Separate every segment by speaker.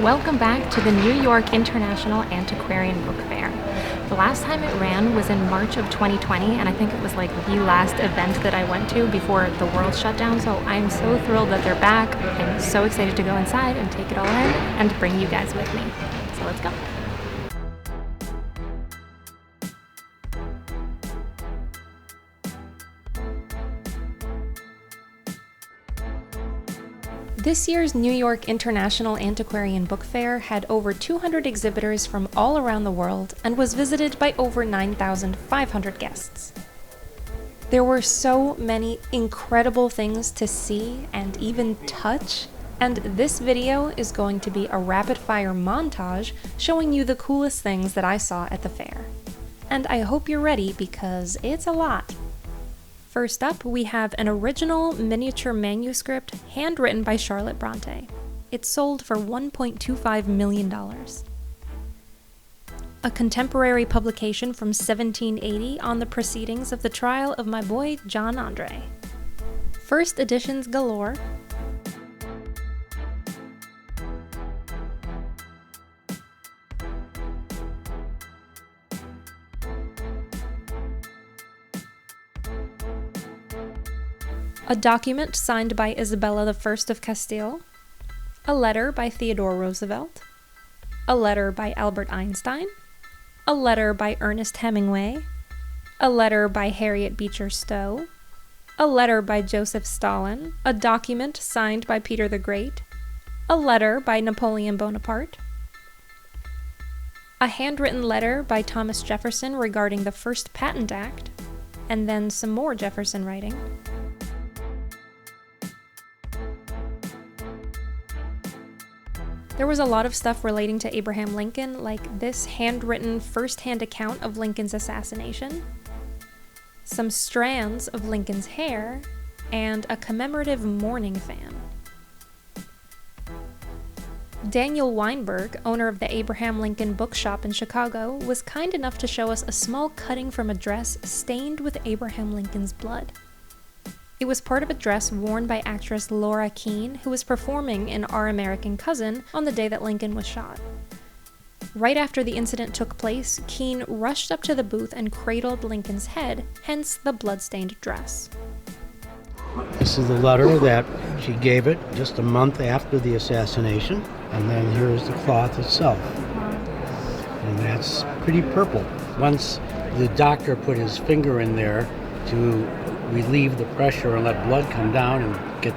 Speaker 1: Welcome back to the New York International Antiquarian Book Fair. The last time it ran was in March of 2020, and I think it was like the last event that I went to before the world shut down, so I'm so thrilled that they're back. I'm so excited to go inside and take it all in and bring you guys with me. So let's go. This year's New York International Antiquarian Book Fair had over 200 exhibitors from all around the world and was visited by over 9,500 guests. There were so many incredible things to see and even touch, and this video is going to be a rapid-fire montage showing you the coolest things that I saw at the fair. And I hope you're ready because it's a lot. First up, we have an original miniature manuscript handwritten by Charlotte Bronte. It sold for $1.25 million. A contemporary publication from 1780 on the proceedings of the trial of my boy John Andre. First editions galore. A document signed by Isabella I of Castile, a letter by Theodore Roosevelt, a letter by Albert Einstein, a letter by Ernest Hemingway, a letter by Harriet Beecher Stowe, a letter by Joseph Stalin, a document signed by Peter the Great, a letter by Napoleon Bonaparte, a handwritten letter by Thomas Jefferson regarding the First Patent Act, and then some more Jefferson writing. There was a lot of stuff relating to Abraham Lincoln, like this handwritten first-hand account of Lincoln's assassination, some strands of Lincoln's hair, and a commemorative mourning fan. Daniel Weinberg, owner of the Abraham Lincoln Bookshop in Chicago, was kind enough to show us a small cutting from a dress stained with Abraham Lincoln's blood. It was part of a dress worn by actress Laura Keene, who was performing in Our American Cousin on the day that Lincoln was shot. Right after the incident took place, Keene rushed up to the booth and cradled Lincoln's head, hence the blood-stained dress.
Speaker 2: This is the letter that she gave it just a month after the assassination, and then here's the cloth itself. And that's pretty purple. Once the doctor put his finger in there to relieve the pressure and let blood come down and get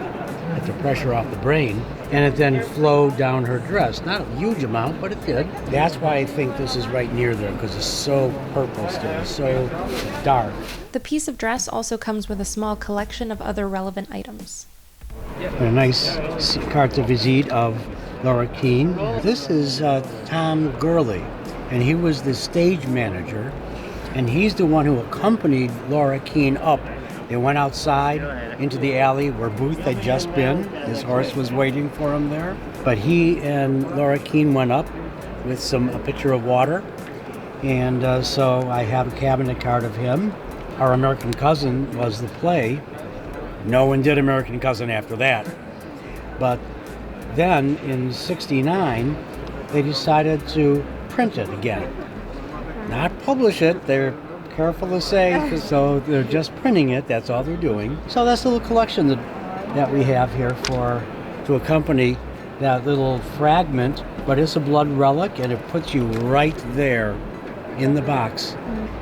Speaker 2: the pressure off the brain, and it then flowed down her dress. Not a huge amount, but it did. That's why I think this is right near there, because it's so purple still, so dark.
Speaker 1: The piece of dress also comes with a small collection of other relevant items.
Speaker 2: A nice carte de visite of Laura Keene. This is Tom Gurley, and he was the stage manager, and he's the one who accompanied Laura Keene up. They went outside into the alley where Booth had just been. His horse was waiting for him there. But he and Laura Keene went up with a pitcher of water. And so I have a cabinet card of him. Our American Cousin was the play. No one did American Cousin after that. But then in '69, they decided to print it again. Not publish it. They're careful to say, so they're just printing it, that's all they're doing. So that's a little collection that we have here to accompany that little fragment, but it's a blood relic and it puts you right there in the box.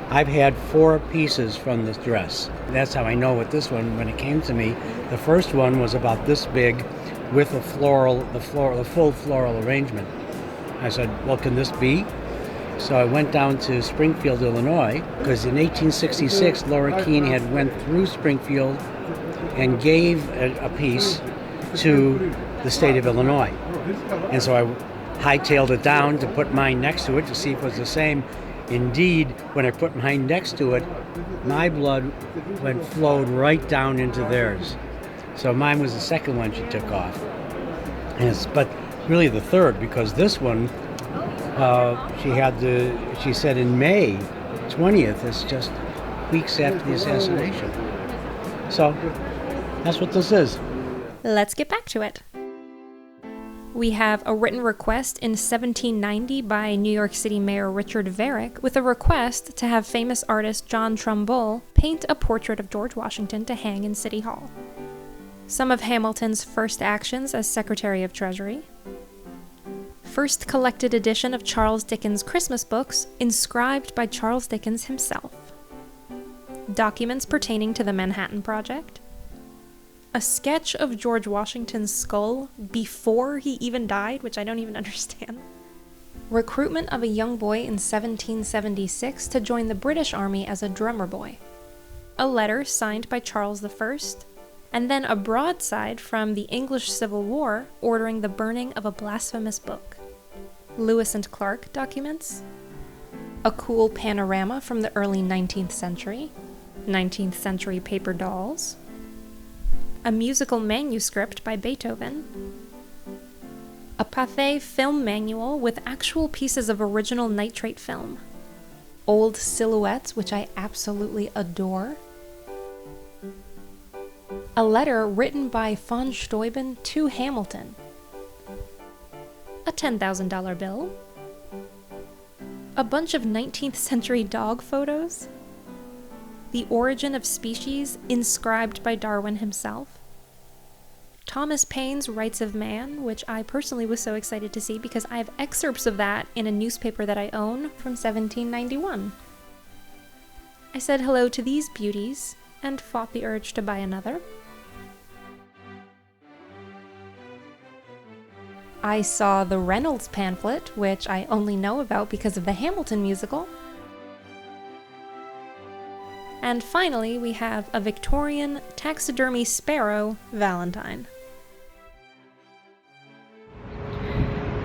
Speaker 2: I've had 4 pieces from this dress. That's how I know with this one, when it came to me, the first one was about this big with the full floral arrangement. I said, what can this be? So I went down to Springfield, Illinois, because in 1866, Laura Keene had went through Springfield and gave a piece to the state of Illinois. And so I hightailed it down to put mine next to it to see if it was the same. Indeed, when I put mine next to it, my blood flowed right down into theirs. So mine was the second one she took off. But really the third, because this one, she said in May 20th, it's just weeks after the assassination. So that's what this is.
Speaker 1: Let's get back to it. We have a written request in 1790 by New York City Mayor Richard Varick with a request to have famous artist John Trumbull paint a portrait of George Washington to hang in City Hall. Some of Hamilton's first actions as Secretary of Treasury. First collected edition of Charles Dickens' Christmas books, inscribed by Charles Dickens himself. Documents pertaining to the Manhattan Project. A sketch of George Washington's skull before he even died, which I don't even understand. Recruitment of a young boy in 1776 to join the British Army as a drummer boy. A letter signed by Charles I, and then a broadside from the English Civil War ordering the burning of a blasphemous book. Lewis and Clark documents. A cool panorama from the early 19th century. 19th century paper dolls. A musical manuscript by Beethoven, a Pathé film manual with actual pieces of original nitrate film, old silhouettes, which I absolutely adore, a letter written by von Steuben to Hamilton, a $10,000 bill, a bunch of 19th century dog photos, The Origin of Species, inscribed by Darwin himself. Thomas Paine's Rights of Man, which I personally was so excited to see because I have excerpts of that in a newspaper that I own from 1791. I said hello to these beauties and fought the urge to buy another. I saw the Reynolds pamphlet, which I only know about because of the Hamilton musical. And finally, we have a Victorian taxidermy sparrow Valentine.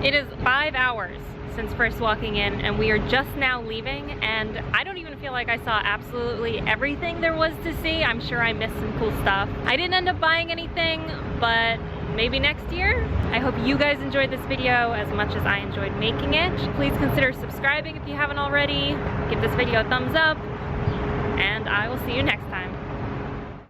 Speaker 1: It is 5 hours since first walking in, and we are just now leaving, and I don't even feel like I saw absolutely everything there was to see. I'm sure I missed some cool stuff. I didn't end up buying anything, but maybe next year. I hope you guys enjoyed this video as much as I enjoyed making it. Please consider subscribing if you haven't already. Give this video a thumbs up. And I will see you next time.